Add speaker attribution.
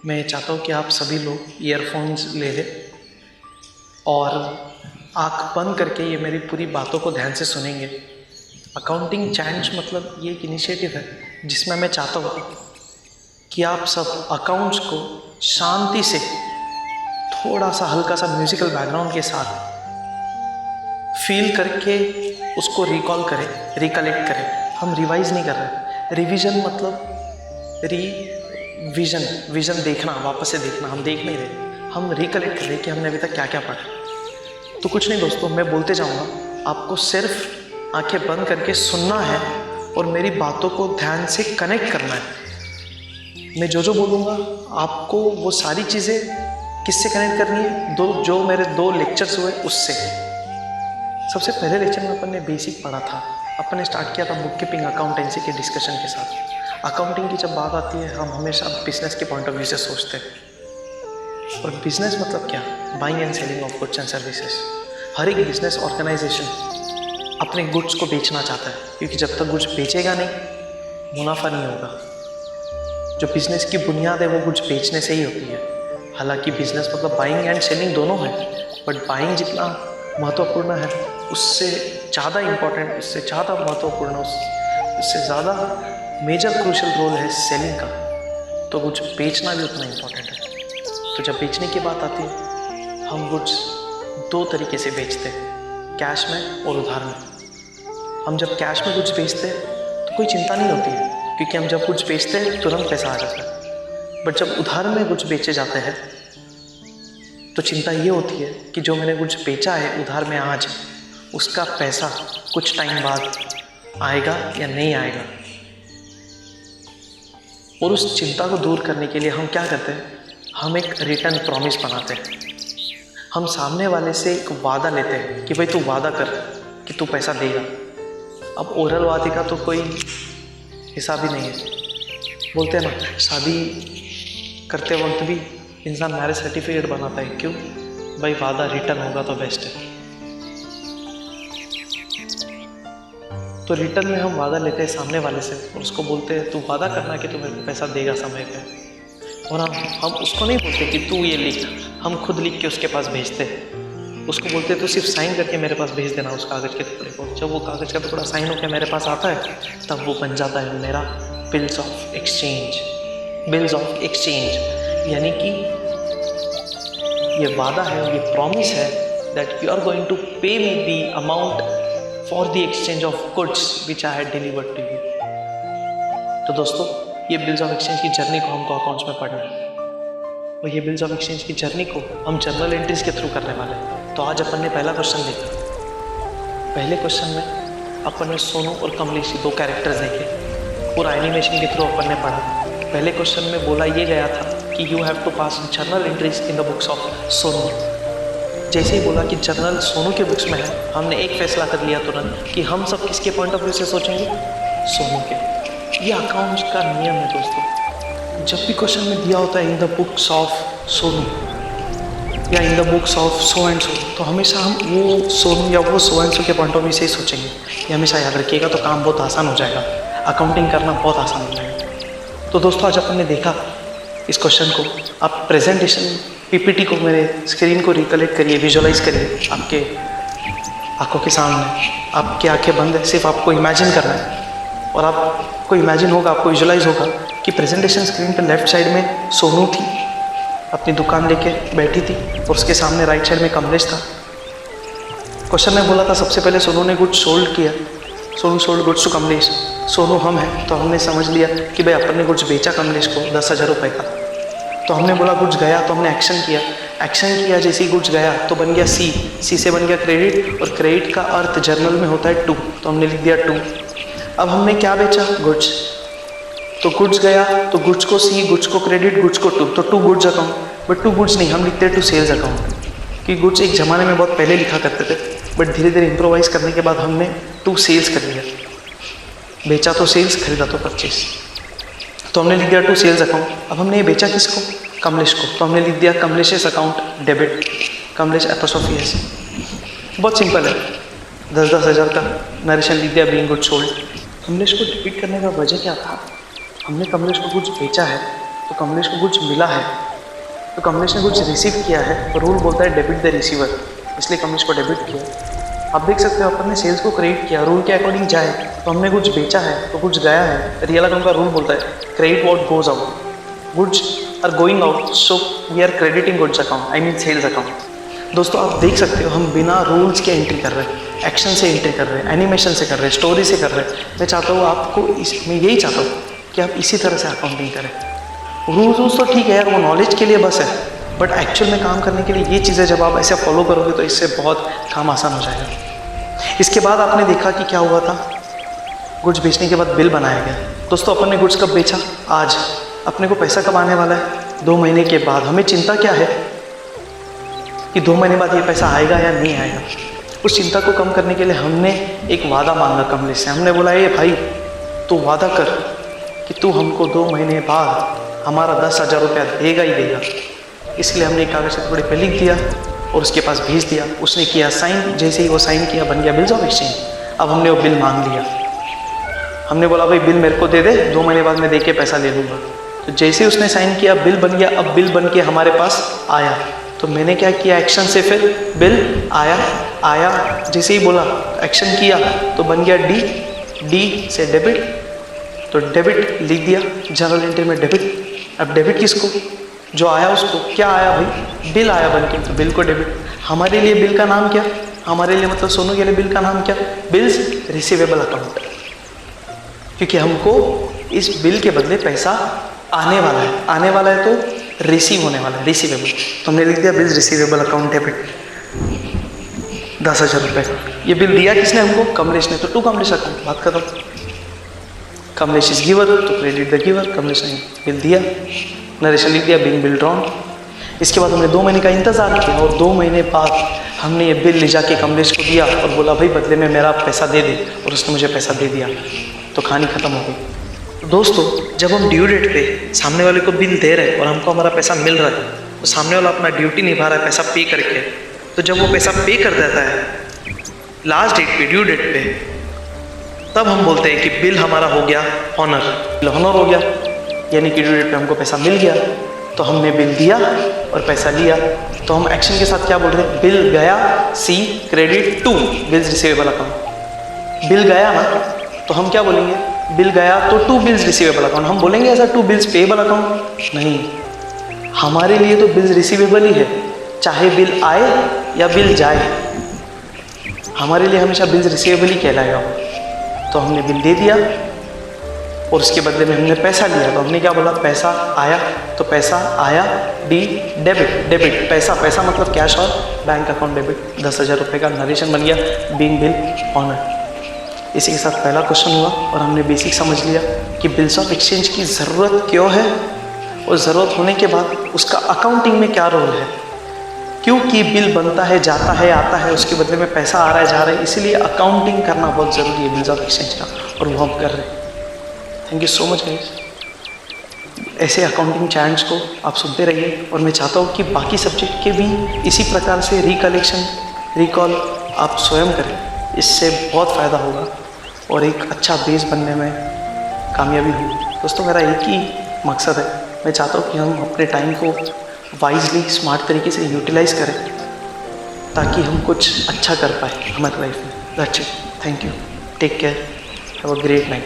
Speaker 1: मैं चाहता हूँ कि आप सभी लोग ईयरफोन्स ले लें और आँख बंद करके ये मेरी पूरी बातों को ध्यान से सुनेंगे। अकाउंटिंग चैलेंज मतलब ये एक इनिशिएटिव है जिसमें मैं चाहता हूँ कि आप सब अकाउंट्स को शांति से थोड़ा सा हल्का सा म्यूजिकल बैकग्राउंड के साथ फील करके उसको रिकॉल करें, रिकलेक्ट करें। हम रिवाइज नहीं कर रहे। रिवीजन मतलब विजन देखना, वापस से देखना। हम देख नहीं रहे, हम रिकलेक्ट कर रहे कि हमने अभी तक क्या क्या पढ़ा। तो कुछ नहीं दोस्तों, मैं बोलते जाऊँगा, आपको सिर्फ आंखें बंद करके सुनना है और मेरी बातों को ध्यान से कनेक्ट करना है। मैं जो बोलूँगा आपको वो सारी चीज़ें किससे कनेक्ट करनी है? जो मेरे 2 लेक्चर्स हुए उससे। सबसे पहले लेक्चर में अपन ने बेसिक पढ़ा था। अपन ने स्टार्ट किया था बुक कीपिंग अकाउंटेंसी के डिस्कशन के साथ। अकाउंटिंग की जब बात आती है हम हमेशा बिजनेस के पॉइंट ऑफ व्यू से सोचते हैं। और बिजनेस मतलब क्या? Buying and selling of goods and services. हर एक बिजनेस ऑर्गेनाइजेशन अपने गुड्स को बेचना चाहता है, क्योंकि जब तक गुड्स बेचेगा नहीं मुनाफा नहीं होगा। जो बिजनेस की बुनियाद है वो गुड्स बेचने से ही होती है। हालांकि बिजनेस मतलब बाइंग एंड सेलिंग दोनों है, बट बाइंग जितना महत्वपूर्ण है उससे ज़्यादा इम्पोर्टेंट, उससे ज़्यादा महत्वपूर्ण, उससे ज़्यादा मेजर क्रूशल रोल है सेलिंग का। तो गुड्स बेचना भी उतना इम्पोर्टेंट है। तो जब बेचने की बात आती है हम गुड्स 2 तरीके से बेचते हैं, कैश में और उधार में। हम जब कैश में गुड्स बेचते हैं तो कोई चिंता नहीं होती है, क्योंकि हम जब गुड्स बेचते हैं तुरंत पैसा आ जाता है। बट जब उधार में गुड्स बेचे जाते हैं तो चिंता ये होती है कि जो मैंने गुड्स बेचा है उधार में आज, उसका पैसा कुछ टाइम बाद आएगा या नहीं आएगा। और उस चिंता को दूर करने के लिए हम क्या करते हैं? हम एक रिटर्न प्रॉमिस बनाते हैं। हम सामने वाले से एक वादा लेते हैं कि भाई तू वादा कर कि तू पैसा देगा। अब ओरल वादे का तो कोई हिसाब ही नहीं है। बोलते हैं ना, शादी करते वक्त भी इंसान मैरिज सर्टिफिकेट बनाता है। क्यों? भाई वादा रिटर्न होगा तो बेस्ट है। तो रिटर्न में हम वादा लेते हैं सामने वाले से और उसको बोलते हैं तू वादा करना कि तू मेरे को पैसा देगा समय पे। और हम उसको नहीं बोलते कि तू ये लिख, हम खुद लिख के उसके पास भेजते हैं। उसको बोलते हैं तू सिर्फ साइन करके मेरे पास भेज देना उस कागज़ के टुकड़े को। जब वो कागज़ का टुकड़ा साइन होकर मेरे पास आता है तब वो बन जाता है मेरा bills of exchange. Bills of exchange यानी कि ये वादा है, ये प्रॉमिस है that you are going to pay me the amount for the exchange of goods which I had delivered to you. तो दोस्तों, ये बिल्स ऑफ एक्सचेंज की जर्नी को हमको अकाउंट्स में पढ़ना है और ये बिल्स ऑफ एक्सचेंज की जर्नी को हम जर्नल एंट्रीज के थ्रू करने वाले हैं। तो आज अपन ने पहला क्वेश्चन देखा। पहले क्वेश्चन में अपन ने सोनू और कमलेश 2 कैरेक्टर्स देखे। पूरा एनिमेशन के थ्रू अपन ने पढ़ा। पहले क्वेश्चन में बोला ये गया था कि you have to pass journal entries in the books of Sonu. जैसे ही बोला कि जर्नल सोनू के बुक्स में है, हमने एक फैसला कर लिया तुरंत कि हम सब किसके पॉइंट ऑफ व्यू से सोचेंगे? सोनू के। ये अकाउंट्स का नियम है दोस्तों। जब भी क्वेश्चन में दिया होता है in the books of Sonu या in the books of so and so, तो हमेशा हम वो सोनू या वो सो एंड सो के पॉइंट ऑफ व्यू से ही सोचेंगे। ये हमेशा याद रखिएगा, तो काम बहुत आसान हो जाएगा। अकाउंटिंग करना बहुत आसान हो जाएगा। तो दोस्तों, आज अपन ने देखा इस क्वेश्चन को। आप प्रेजेंटेशन पीपीटी को, मेरे स्क्रीन को रिकलेक्ट करिए, विजुअलाइज करिए आपके आंखों के सामने। आपकी आंखें बंद है, सिर्फ आपको इमेजिन करना है और आपको इमेजिन होगा, आपको विजुअलाइज होगा कि प्रेजेंटेशन स्क्रीन पर लेफ्ट साइड में सोनू थी, अपनी दुकान लेके बैठी थी और उसके सामने राइट साइड में कमलेश था। क्वेश्चन में बोला था सबसे पहले सोनू ने गुड्स सोल्ड किया। Sonu sold goods to Kamlesh. Sonu हम हैं तो हमने समझ लिया कि भाई अपन ने गुड्स बेचा कमलेश को 10,000 रुपये का। तो हमने बोला गुड्स गया, तो हमने एक्शन किया। एक्शन किया, जैसे ही गुड्स गया तो बन गया सी से बन गया क्रेडिट, और क्रेडिट का अर्थ जर्नल में होता है टू, तो हमने लिख दिया टू। अब हमने क्या बेचा? गुड्स। तो गुड्स गया तो गुड्स को सी, गुड्स को क्रेडिट, गुड्स को टू, तो to goods account. But to goods नहीं, हम लिखते हैं टू सेल्स अकाउंट, कि गुड्स एक ज़माने में बहुत पहले लिखा करते थे, बट धीरे धीरे इम्प्रोवाइज करने के बाद हमने टू सेल्स कर लिया। बेचा तो सेल्स, खरीदा तो परचेस, तो हमने लिख दिया टू सेल्स अकाउंट। अब हमने ये बेचा किसको? कमलेश को, तो हमने लिख दिया Kamlesh's account debit, Kamlesh apostrophe S. बहुत सिंपल है। 10,000 का नरेशन लिख दिया बीइंग गुड्स सोल्ड। कमलेश को डेबिट करने का वजह क्या था? हमने कमलेश को कुछ बेचा है तो कमलेश को कुछ मिला है, तो कमलेश ने कुछ रिसीव किया है, तो रूल बोलता है डेबिट द रिसीवर, इसलिए कमलेश को डेबिट किया। आप देख सकते हो अपन ने सेल्स को क्रेडिट किया, रूल के अकॉर्डिंग जाए तो हमने कुछ बेचा है तो कुछ गया है। रियल अकाउंट का रूल बोलता है credit what goes out, goods are going out, so we are crediting goods account, I mean sales account. दोस्तों आप देख सकते हो हम बिना रूल्स के एंट्री कर रहे हैं, एक्शन से एंट्री कर रहे हैं, एनिमेशन से कर रहे हैं, स्टोरी से कर रहे हैं। मैं चाहता हूँ आपको मैं यही चाहता हूँ कि आप इसी तरह से अकाउंटिंग करें। रूल्स तो ठीक है यार, वो नॉलेज के लिए बस है, बट एक्चुअल में काम करने के लिए ये चीज़ें जब आप ऐसे फॉलो करोगे तो इससे बहुत काम आसान हो जाएगा। इसके बाद आपने देखा कि क्या हुआ था, गुड्स बेचने के बाद बिल बनाया गया। दोस्तों अपन ने गुड्स कब बेचा? आज। अपने को पैसा कब आने वाला है? 2 महीने के बाद। हमें चिंता क्या है कि 2 महीने बाद ये पैसा आएगा या नहीं आएगा। उस चिंता को कम करने के लिए हमने एक वादा मांगा कमलेश से। हमने बोला ये भाई तू वादा कर कि तू हमको 2 महीने बाद हमारा 10,000 रुपया देगा ही देगा। इसलिए हमने एक कागज़ टुकड़े पे लिख दिया और उसके पास भेज दिया। उसने किया साइन, जैसे ही वो साइन किया बन गया बिल्स ऑफ एक्सचेंज। अब हमने वो बिल मांग लिया, हमने बोला भाई बिल मेरे को दे दे, 2 महीने बाद मैं दे के पैसा ले लूँगा। तो जैसे ही उसने साइन किया बिल बन गया। अब बिल बन के हमारे पास आया, तो मैंने क्या किया एक्शन से, फिर बिल आया जैसे ही बोला एक्शन किया तो बन गया डी से डेबिट, तो डेबिट लिख दिया जर्नल एंट्री में डेबिट। अब डेबिट किसको? जो आया उसको। क्या आया भाई? बिल आया बन के, तो बिल को डेबिट। हमारे लिए बिल का नाम क्या? हमारे लिए मतलब सोनू के लिए बिल का नाम क्या? बिल्स रिसीवेबल अकाउंट, क्योंकि हमको इस बिल के बदले पैसा आने वाला है। आने वाला है तो रिसीव होने वाला है, रिसीवेबल। तो हमने लिख दिया बिल्स रिसीवेबल अकाउंट डेबिट 10,000 रुपये का। ये बिल दिया किसने हमको? कमलेश ने। तो टू कमलेश अकाउंट, बात खत्म। कमलेश इज गिवर तो क्रेडिट द गिवर। कमलेश ने बिल दिया, नरेशन लिख दिया बिल ड्रॉन। इसके बाद हमने 2 महीने का इंतज़ार किया और 2 महीने बाद हमने ये बिल ले जाके कमलेश को दिया और बोला भाई बदले में मेरा पैसा दे दे, और उसने मुझे पैसा दे दिया। तो कहानी ख़त्म हो गई। दोस्तों जब हम ड्यू डेट पे सामने वाले को बिल दे रहे हैं और हमको हमारा पैसा मिल रहा है, तो सामने वाला अपना ड्यूटी निभा रहा है पैसा पे करके। तो जब वो पैसा पे कर देता है लास्ट डेट पे, ड्यू डेट पे, तब हम बोलते हैं कि बिल हमारा हो गया ऑनर हो गया, यानी कि ड्यू डेट पे हमको पैसा मिल गया। तो हमने बिल दिया और पैसा लिया, तो हम एक्शन के साथ क्या बोल रहे हैं? बिल गया, see credit to bills receivable account. Bill गया ना, तो हम क्या बोलेंगे? बिल गया तो टू बिल्स रिसीवेबल अकाउंट। हम बोलेंगे ऐसा टू बिल्स पेएबल अकाउंट? नहीं, हमारे लिए तो बिल्स रिसीवेबल ही है, चाहे बिल आए या बिल जाए, हमारे लिए हमेशा बिल्स रिसीवेबल ही कहलाएगा। तो हमने बिल दे दिया और उसके बदले में हमने पैसा लिया। तो हमने क्या बोला? पैसा आया, तो पैसा आया डी डेबिट पैसा मतलब कैश और बैंक अकाउंट डेबिट 10,000 रुपये का नरेशन बन गया बीइंग बिल ऑनर। इसी के साथ पहला क्वेश्चन हुआ और हमने बेसिक समझ लिया कि बिल्स ऑफ एक्सचेंज की ज़रूरत क्यों है, और ज़रूरत होने के बाद उसका अकाउंटिंग में क्या रोल है, क्योंकि बिल बनता है, जाता है, आता है, उसके बदले में पैसा आ रहा है, जा रहा है, इसीलिए अकाउंटिंग करना बहुत ज़रूरी है बिल्स ऑफ एक्सचेंज का, और वो हम कर रहे हैं। Thank you so much guys. ऐसे अकाउंटिंग चैनल्स को आप सुनते रहिए, और मैं चाहता हूँ कि बाकी सब्जेक्ट के भी इसी प्रकार से रिकॉल आप स्वयं करें, इससे बहुत फ़ायदा होगा और एक अच्छा बेस बनने में कामयाबी होगी। दोस्तों मेरा एक ही मकसद है, मैं चाहता हूँ कि हम अपने टाइम को वाइजली स्मार्ट तरीके से यूटिलाइज़ करें ताकि हम कुछ अच्छा कर पाए हमारी लाइफ में। That's it, thank you, take care, have a great night.